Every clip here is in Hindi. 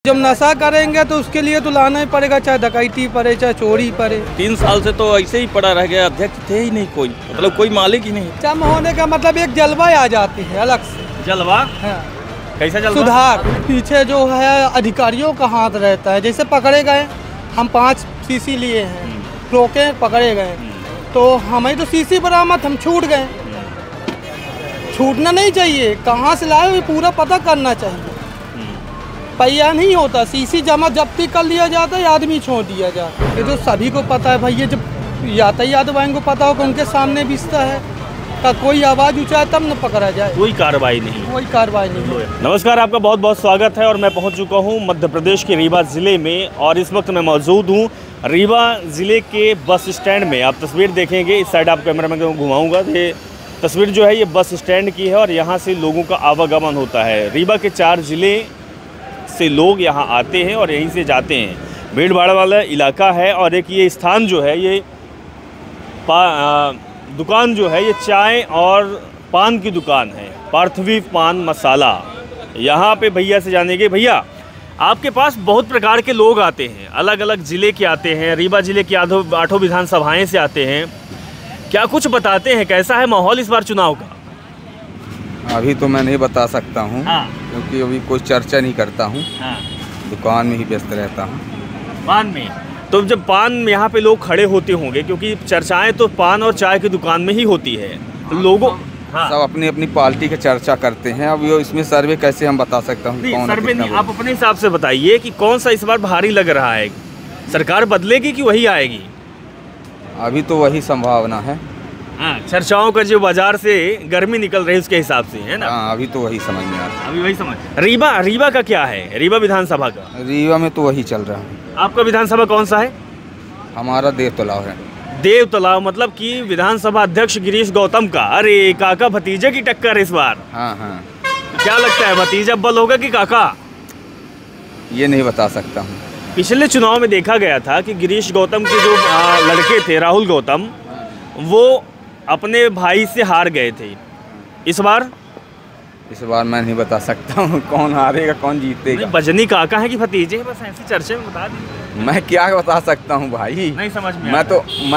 जब नशा करेंगे तो उसके लिए तो लाना ही पड़ेगा, चाहे डकैती पड़े चाहे चोरी पड़े। 3 साल से तो ऐसे ही पड़ा रह गया, अध्यक्ष थे ही नहीं कोई, मतलब कोई मालिक ही नहीं। चम होने का मतलब एक जलवा आ जाती है अलग से। जलवा हाँ। कैसा जलवा? सुधार पीछे जो है अधिकारियों का हाथ रहता है। जैसे पकड़े गए, हम 5 सीसी लिए हैं, रोके पकड़े गए तो हमें तो सीसी बरामद, हम छूट गए। छूटना नहीं चाहिए, कहाँ से लाए ये पूरा पता करना चाहिए। पैया नहीं होता, सीसी जमा जब्ती कर लिया जाता है, आदमी छोड़ दिया जाता है। ये तो सभी को पता है भाई, ये जब यातायात वाले को पता हो कि उनके सामने बिस्ता है का कोई आवाज़ ऊँचाए तब न पकड़ा जाए, कोई कार्रवाई नहीं, कोई कार्रवाई नहीं। नमस्कार, आपका बहुत बहुत स्वागत है और मैं पहुंच चुका हूं मध्य प्रदेश के रीवा ज़िले में और इस वक्त मैं मौजूद हूं रीवा ज़िले के बस स्टैंड में। आप तस्वीर देखेंगे, इस साइड आप कैमरा में घुमाऊँगा, ये तस्वीर जो है ये बस स्टैंड की है और यहाँ से लोगों का आवागमन होता है। रीवा के 4 ज़िले से लोग यहाँ आते हैं और यहीं से जाते हैं। भीड़ भाड़ वाला इलाका है और एक ये स्थान जो है ये दुकान जो है ये चाय और पान की दुकान है, पार्थवी पान मसाला। यहाँ पे भैया से जानेंगे, भैया आपके पास बहुत प्रकार के लोग आते हैं, अलग अलग ज़िले के आते हैं, रीवा ज़िले की 8 विधानसभाएँ से आते हैं, क्या कुछ बताते हैं कैसा है माहौल इस बार चुनाव का? अभी तो मैं नहीं बता सकता हूँ। हाँ। क्योंकि अभी कोई चर्चा नहीं करता हूँ। हाँ। दुकान में ही व्यस्त रहता हूँ। पान में तो जब पान यहाँ पे लोग खड़े होते होंगे, क्योंकि चर्चाएं तो पान और चाय की दुकान में ही होती है, तो लोगों सब अपनी अपनी पार्टी की चर्चा करते हैं। अब इसमें सर्वे कैसे हम बता सकता हूँ? सर्वे नहीं, आप अपने हिसाब से बताइए कि कौन सा इस बार भारी लग रहा है, सरकार बदलेगी कि वही आएगी? अभी तो वही संभावना है। चर्चाओं का जो बाजार से गर्मी निकल रही है उसके हिसाब से, है ना? हाँ, अभी तो वही समझ में आ रहा है। अभी वही समझ। रीवा का क्या है? रीवा विधानसभा का? रीवा में तो वही चल रहा है। आपका विधानसभा कौन सा है? हमारा देव तालाब है। देव तालाब, मतलब कि विधानसभा अध्यक्ष गिरीश गौतम का अरे काका भतीजे की टक्कर इस बार। हाँ हाँ। क्या लगता है, भतीजा बल होगा कि काका? ये नहीं बता सकता हूँ। पिछले चुनाव में देखा गया था कि गिरीश गौतम के जो लड़के थे, राहुल गौतम, वो अपने भाई से हार गए थे। इस बार मैं नहीं बता सकता हूँ कौन हारेगा कौन जीतेगा। बजनी काका है कि भतीजे हैं, बस ऐसी चर्चे में बता दी। मैं क्या बता सकता हूँ भाई, नहीं समझ में। मैं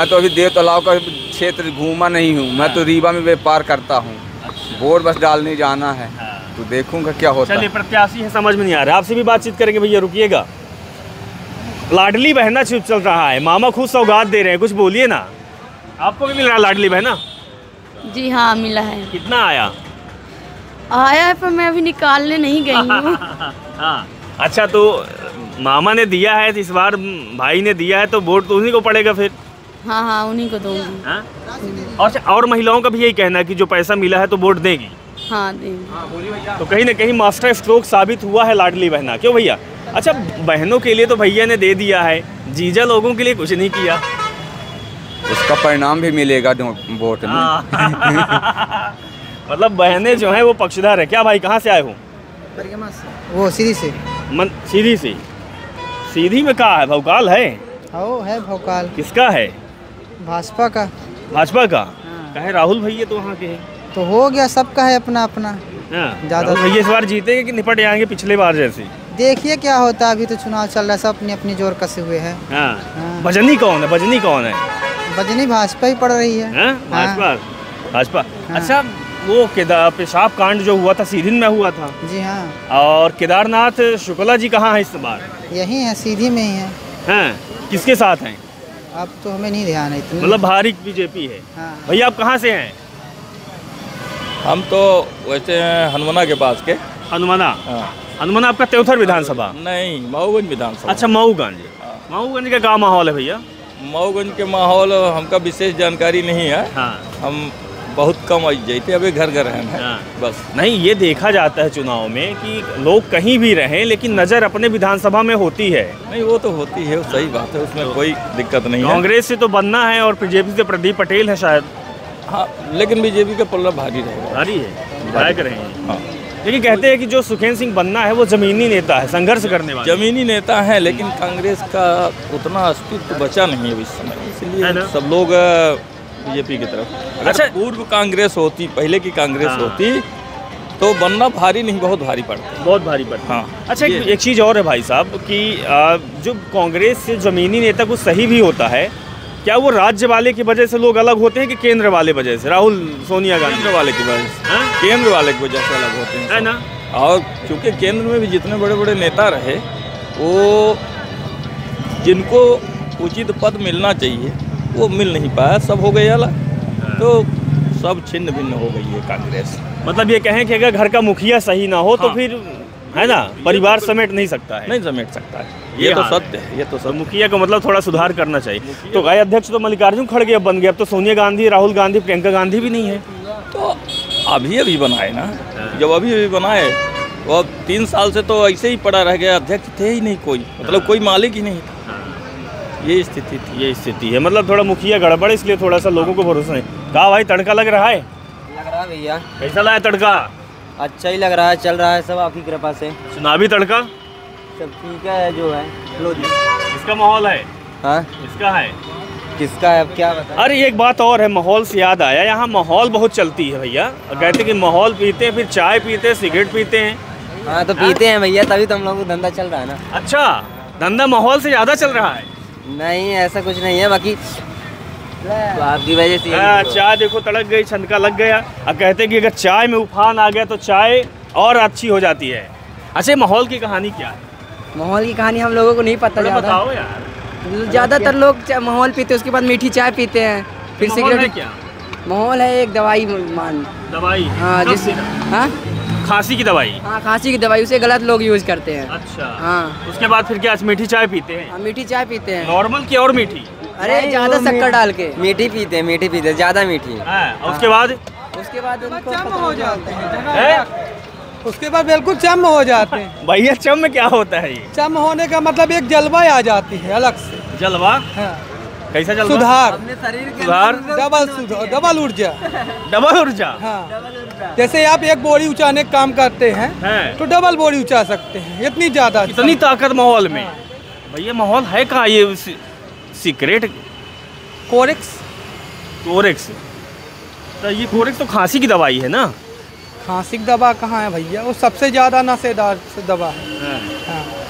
तो अभी देव तालाब का क्षेत्र घूमा नहीं हूँ। मैं तो रीवा में व्यापार करता हूँ। वोट बस डालने जाना है, तो देखूंगा क्या होता है। चलिए, प्रत्याशी है, समझ में नहीं आ रहा। आपसे भी बातचीत करेंगे, भैया रुकिएगा। लाडली बहना चल रहा है, मामा खुद सौगात दे रहे हैं, कुछ बोलिए ना। आपको भी मिल रहा है लाडली बहना? जी हाँ, मिला है। कितना आया है पर मैं अभी निकालने नहीं गई हूँ। हाँ, अच्छा, तो मामा ने दिया है, इस बार भाई ने दिया है, तो वोट तो उन्हीं को पड़ेगा फिर। हाँ हाँ, उन्हीं को दूंगी। और महिलाओं का भी यही कहना है कि जो पैसा मिला है तो वोट देंगी। हाँ, देंगी। तो कहीं ना कहीं मास्टर स्ट्रोक साबित हुआ है लाडली बहना, क्यों भैया? अच्छा, बहनों के लिए तो भैया ने दे दिया है, जीजा लोगों के लिए कुछ नहीं किया। उसका परिणाम भी मिलेगा वोट में। मतलब बहनें जो हैं वो पक्षधर है। क्या भाई, कहाँ से आए हो? वो सीधी से। सीधी से? सीधी में कहाँ है? भौकाल है? ओ है भौकाल। किसका है? भाजपा का। भाजपा का? कहे राहुल भैया तो वहाँ के हैं। तो हो गया, सबका है अपना अपना। ज्यादा भैया इस बार जीतेंगे कि निपट जाएंगे पिछले बार जैसे? देखिए क्या होता है, अभी तो चुनाव चल रहा है, सब अपनी अपनी जोर कसे हुए हैं। भजनी कौन है? भजनी कौन है? भजनी भाजपा ही पड़ रही है। भाजपा। अच्छा, वो पेशाब कांड जो हुआ था सीधी में हुआ था। जी हाँ। और केदारनाथ शुक्ला जी कहाँ है इस बार? यही है, सीधी में ही है। किसके साथ हैं? अब तो हमें नहीं ध्यान है इतना। मतलब भारी बीजेपी है। हाँ। भैया आप कहाँ से हैं? हम तो वैसे हनुमाना के पास के। हनुमाना? हनुमाना आपका त्योथर विधानसभा? नहीं, मऊगंज विधानसभा। अच्छा, मऊगंज का क्या माहौल है भैया? मऊगंज के माहौल हमका विशेष जानकारी नहीं है। हम बहुत कम जाते, अभी घर हैं। बस नहीं, ये देखा जाता है चुनाव में कि लोग कहीं भी रहें लेकिन नज़र अपने विधानसभा में होती है। नहीं, वो तो होती है, सही बात है, उसमें कोई दिक्कत नहीं है। कांग्रेस से तो बनना है और बीजेपी से प्रदीप पटेल है शायद। हाँ, लेकिन बीजेपी का पल्ला भारी रहेगा। भारी है, विधायक रहेंगे। हाँ, लेकिन कहते हैं कि जो सुखेंद्र सिंह बनना है वो जमीनी नेता है, संघर्ष करने वाला जमीनी नेता है, लेकिन कांग्रेस का उतना अस्तित्व बचा नहीं है इस समय, इसलिए सब लोग बीजेपी की तरफ। अच्छा, पूर्व कांग्रेस होती, पहले की कांग्रेस होती तो बनना भारी नहीं, बहुत भारी पड़ता है। बहुत भारी पड़ता है। हाँ। अच्छा, एक चीज़ और है भाई साहब कि जो कांग्रेस से ज़मीनी नेता कुछ सही भी होता है, क्या वो राज्य वाले की वजह से लोग अलग होते हैं कि केंद्र वाले वजह से? राहुल सोनिया गांधी केंद्र वाले की वजह से, केंद्र वाले की वजह से अलग होते हैं, है ना? और चूँकि केंद्र में भी जितने बड़े बड़े नेता रहे, वो जिनको उचित पद मिलना चाहिए वो मिल नहीं पाया, सब हो गए अलग, तो सब छिन्न भिन्न हो गई है कांग्रेस। मतलब ये कहें कि अगर घर का मुखिया सही ना हो तो हाँ। फिर है ना, परिवार समेट नहीं सकता है। नहीं समेट सकता है, ये ये तो हाल सत्य है, ये तो तो सत्य। मुखिया का मतलब थोड़ा सुधार करना चाहिए। तो गाय अध्यक्ष तो मल्लिकार्जुन खड़गे अब बन गए, अब तो सोनिया गांधी, राहुल गांधी, प्रियंका गांधी भी नहीं है। तो अभी बनाए ना, जब अभी बनाए वो अब 3 साल से तो ऐसे ही पड़ा रह गया, अध्यक्ष थे ही नहीं कोई, मतलब कोई मालिक ही नहीं था, ये स्थिति थी। ये स्थिति है, मतलब थोड़ा मुखिया गड़बड़, इसलिए थोड़ा सा लोगों को भरोसा नहीं। कहा भाई तड़का लग रहा है? लग रहा है भैया, कैसा लगा तड़का? अच्छा ही लग रहा है, चल रहा है सब आपकी कृपा से, चुनावी तड़का सब ठीक है जो है। लो जी। इसका माहौल है, हाँ, इसका है। किसका है अब क्या बता। अरे एक बात और है, माहौल से याद आया, यहाँ माहौल बहुत चलती है भैया। कहते हैं कि माहौल पीते हैं, फिर चाय पीते हैं, सिगरेट पीते हैं। हाँ तो पीते हैं भैया, तभी तो हम लोगों को धंधा चल रहा है ना। अच्छा, धंधा माहौल से ज़्यादा चल रहा है? नहीं ऐसा कुछ नहीं है, बाकी तो आपकी वजह से चाय देखो तड़क गई, छनका लग गया। अब कहते हैं कि अगर चाय में उफान आ गया तो चाय और अच्छी हो जाती है। अच्छा, माहौल की कहानी क्या है? माहौल की कहानी हम लोगों को नहीं पता थोड़ा ज़्यादा। बताओ यार। ज़्यादातर लोग माहौल पीते हैं, उसके बाद मीठी चाय पीते हैं, फिर माहौल है सिगरेट। क्या? माहौल है एक दवाई मान। दवाई? हाँ कब जिस से? हाँ खांसी की दवाई? हाँ खांसी की दवाई, उसे गलत लोग यूज़ करते हैं। अच्छा। हाँ। उसके बाद फिर क्या मीठी चाय पीते हैं? हाँ, मीठी चाय पीते हैं। नॉर्मल की और मीठी? अरे ज़्यादा शक्कर डाल के। मीठी पीते हैं, मीठी पीते हैं, ज़्यादा मीठी। हाँ, और उसके बाद उसके बाद उनको चम पता हो जाते हैं, है? उसके बाद बिल्कुल चम हो जाते हैं। भैया चम में क्या होता है ये? चम होने का मतलब एक जलवा आ जाती है अलग से। जलवा? हाँ। कैसा जलवा? सुधार, सुधार, डबल ऊर्जा। डबल ऊर्जा। हाँ, जैसे आप एक बोरी उचाने का काम करते हैं है। तो डबल बोरी उचा सकते हैं, इतनी ज्यादा। इतनी ताकत माहौल में? भैया माहौल है कहाँ ये? सिगरेट? कोरेक्स। कोरेक्स? तो ये कोरेक्स तो खांसी की दवाई है ना? खांसी की दवा कहाँ है भैया, वो सबसे ज्यादा नशेदार दवा है। हाँ।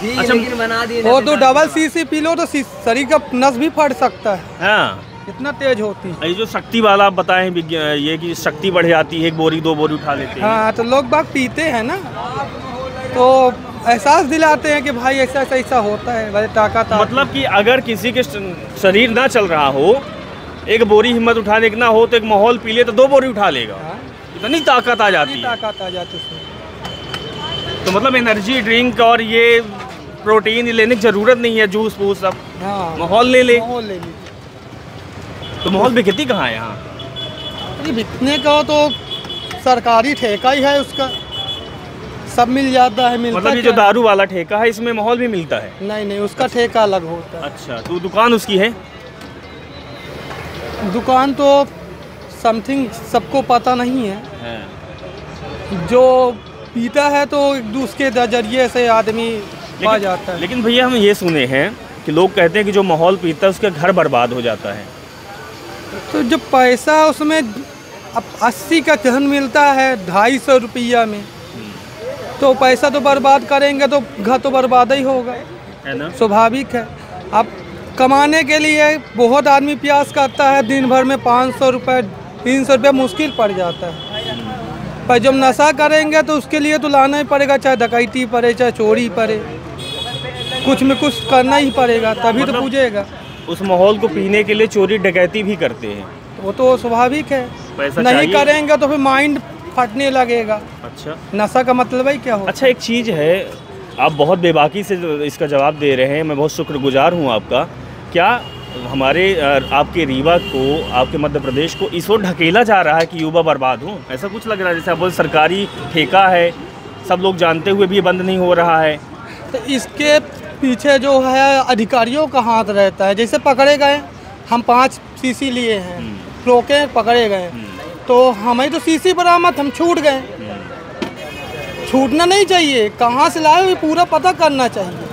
अच्छा, लेकिन बना दिए वो तो डबल सीसी पी लो तो शरीर का नस भी फट सकता है, हाँ। इतना तेज होती है। ये जो शक्ति वाला आप बताए ये कि शक्ति बढ़ जाती है, 1 बोरी 2 बोरी उठा लेते हैं। हाँ, तो लोग बाग पीते हैं ना, तो एहसास दिलाते हैं कि भाई ऐसा ऐसा ऐसा होता है, बड़े ताकत। मतलब कि अगर किसी के शरीर ना चल रहा हो, 1 बोरी हिम्मत उठाने की ना हो, तो एक माहौल पी ले तो 2 बोरी उठा लेगा। इतनी ताकत आ जाती है। ताकत आ जाती है। तो मतलब एनर्जी ड्रिंक और ये प्रोटीन लेने की जरूरत नहीं है, जूस फूस सब हाँ, माहौल ले ले। माहौल ले लीजिए। तो माहौल बिकती कहाँ है यहाँ? अरे बिकने का तो सरकारी ठेका ही है उसका, सब मिल जाता है। मिलता मतलब ये जो क्या? दारू वाला ठेका है, इसमें माहौल भी मिलता है? नहीं नहीं, उसका ठेका अलग होता है। अच्छा, तो दुकान उसकी है? दुकान तो समथिंग सबको पता नहीं है, जो पीता है तो एक दूसरे के जरिए से आदमी आ जाता है। लेकिन भैया हम ये सुने हैं कि लोग कहते हैं कि जो माहौल पीता है उसका घर बर्बाद हो जाता है। तो जो पैसा उसमें अब 80 का धन मिलता है 250 रुपया में, तो पैसा तो बर्बाद करेंगे तो घर तो बर्बाद ही होगा, है ना? स्वाभाविक है। अब कमाने के लिए बहुत आदमी प्रयास करता है, दिन भर में 500 रुपये 300 रुपये मुश्किल पड़ जाता है। पर जब नशा करेंगे तो उसके लिए तो लाना ही पड़ेगा, चाहे डकैती पड़े चाहे चोरी पड़े, कुछ में कुछ करना ही पड़ेगा, तभी तो पूजेगा। उस माहौल को पीने के लिए चोरी डकैती भी करते हैं। वो तो स्वाभाविक है, पैसा नहीं चाहिए। करेंगे तो फिर माइंड फटने लगेगा। अच्छा, नशा का मतलब ही क्या हो। अच्छा एक चीज़ है, आप बहुत बेबाकी से इसका जवाब दे रहे हैं, मैं बहुत शुक्रगुजार हूँ आपका। क्या हमारे आपके रीवा को, आपके मध्य प्रदेश को इस ओर ढकेला जा रहा है कि युवा बर्बाद हो? ऐसा कुछ लग रहा है जैसे आप बोल सरकारी ठेका है, सब लोग जानते हुए भी ये बंद नहीं हो रहा है। तो इसके पीछे जो है अधिकारियों का हाथ रहता है। जैसे पकड़े गए, हम 5 सीसी लिए हैं, रोके पकड़े गए, तो हमें तो सीसी बरामद, हम छूट गए। छूटना नहीं चाहिए, कहाँ से लाए ये पूरा पता करना चाहिए।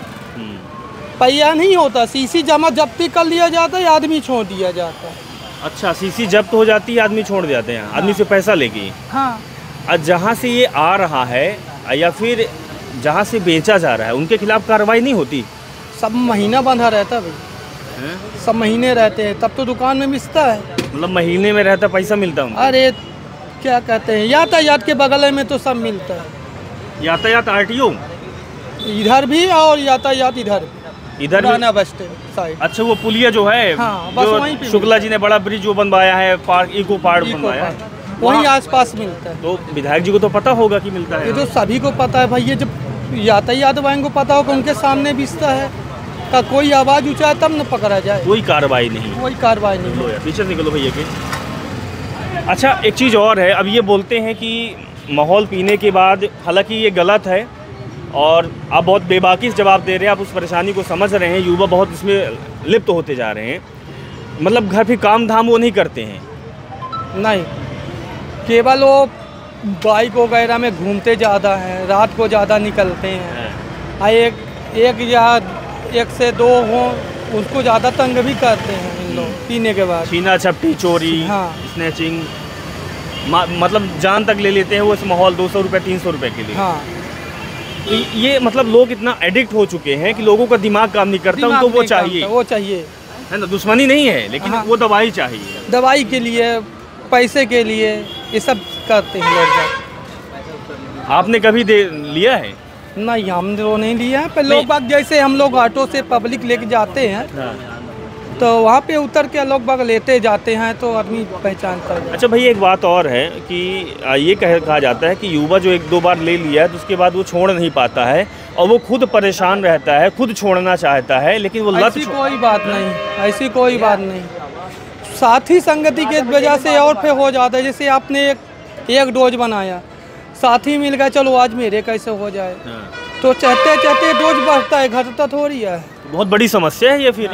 पैया नहीं होता, सीसी जमा जब्ती कर लिया जाता है, आदमी छोड़ दिया जाता है। अच्छा, सीसी जब्त हो जाती है, आदमी छोड़ जाते हैं, आदमी से पैसा लेके। हाँ, जहाँ से ये आ रहा है या फिर जहाँ से बेचा जा रहा है उनके खिलाफ कार्रवाई नहीं होती? सब महीना बंधा रहता भाई, सब महीने रहते हैं तब तो दुकान में मिलता है। मतलब महीने में रहता पैसा मिलता है उनको? अरे क्या कहते हैं, यातायात के बगल में तो सब मिलता है। यातायात आरटीओ इधर भी और यातायात इधर भी, इधर भी? पुराना बस स्टैंड साइड। अच्छा, वो पुलिया जो है, हाँ, बस वहीं पे जो शुक्ला जी ने बड़ा ब्रिज जो बनवाया है, पार्क इको पार्क बनवाया है, वहीं आसपास मिलता है। तो विधायक जी को तो पता होगा कि मिलता है। ये तो सभी को पता है भाई, ये जब यातायात वाहन को पता होगा उनके सामने बिकता है का कोई आवाज़ ऊँचाए तब न पकड़ा जाए। कोई कार्रवाई नहीं। कोई कार्रवाई नहीं। लो यार, पीछे निकलो भैया के। अच्छा, एक चीज़ और है, अब ये बोलते हैं कि माहौल पीने के बाद, हालांकि ये गलत है और आप बहुत बेबाकी से जवाब दे रहे हैं, आप उस परेशानी को समझ रहे हैं, युवा बहुत इसमें लिप्त होते जा रहे हैं। मतलब घर पे काम धाम वो नहीं करते हैं? नहीं, केवल वो बाइक वगैरह में घूमते ज़्यादा हैं, रात को ज़्यादा निकलते हैं। एक से दो हों उसको ज़्यादा तंग भी करते हैं इन लोग पीने के बाद। छीना झपटी, चोरी, हाँ। स्नैचिंग, मतलब जान तक ले लेते हैं वो इस माहौल 200 रुपये 300 रुपये के लिए। हाँ, ये मतलब लोग इतना एडिक्ट हो चुके हैं कि लोगों का दिमाग काम नहीं करता, उनको वो चाहिए, वो चाहिए, है ना। दुश्मनी नहीं है, लेकिन हाँ। वो दवाई चाहिए, दवाई के लिए, पैसे के लिए, ये सब करते हैं लोग। आपने कभी लिया है? नहीं, हम लोग नहीं लिया है, पर लोग बाग जैसे हम लोग ऑटो से पब्लिक लेके जाते हैं तो वहाँ पे उतर के लोग बाग लेते जाते हैं तो आदमी पहचानता है। अच्छा भैया, एक बात और है कि ये कहा जाता है कि युवा जो 1-2 बार ले लिया है तो उसके बाद वो छोड़ नहीं पाता है और वो खुद परेशान रहता है, खुद छोड़ना चाहता है, लेकिन वो लत ऐसी कोई बात नहीं, ऐसी कोई बात नहीं। साथी संगति के वजह से और फिर हो जाता है। जैसे आपने एक डोज बनाया, साथी मिल गया, चलो आज मेरे कैसे हो जाए, तो चाहते चाहते डोज बढ़ता है, घटता थोड़ी है। बहुत बड़ी समस्या है ये फिर,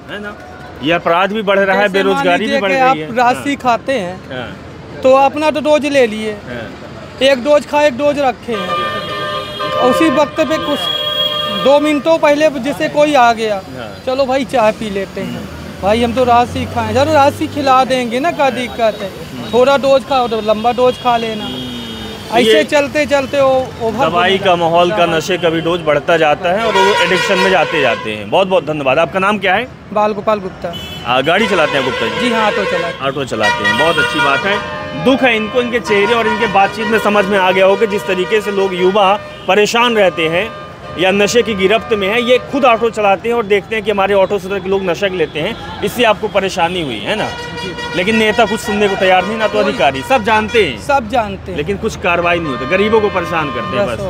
है ना। ये अपराध भी बढ़ रहा है, बेरोजगारी भी बढ़ रही है। आप राशि खाते हैं तो अपना तो डोज ले लिए, एक डोज खाए, एक डोज रखे हैं, उसी वक्त पे कुछ 2 मिनटों पहले जैसे कोई आ गया, चलो भाई चाय पी लेते हैं, भाई हम तो राशि खाएं, चलो राशि खिला देंगे ना, क्या दिक्कत है, थोड़ा डोज खाओ तो लंबा डोज खा लेना। ऐसे चलते चलते वो दवाई का माहौल का, नशे का भी डोज बढ़ता जाता है और वो एडिक्शन में जाते हैं। बहुत बहुत धन्यवाद। आपका नाम क्या है? बाल गोपाल गुप्ता। गाड़ी चलाते हैं गुप्ता जी? जी हाँ, ऑटो चलाते हैं। बहुत अच्छी बात है। दुख है इनको, इनके चेहरे और इनके बातचीत में समझ में आ गया हो कि जिस तरीके से लोग युवा परेशान रहते हैं या नशे की गिरफ्त में है, ये खुद ऑटो चलाते हैं और देखते हैं कि हमारे ऑटो से के लोग नशा लेते हैं, इससे आपको परेशानी हुई है ना। लेकिन नेता कुछ सुनने को तैयार नहीं, ना तो अधिकारी, सब जानते हैं, सब जानते हैं, लेकिन कुछ कार्रवाई नहीं होती, गरीबों को परेशान करते हैं बस।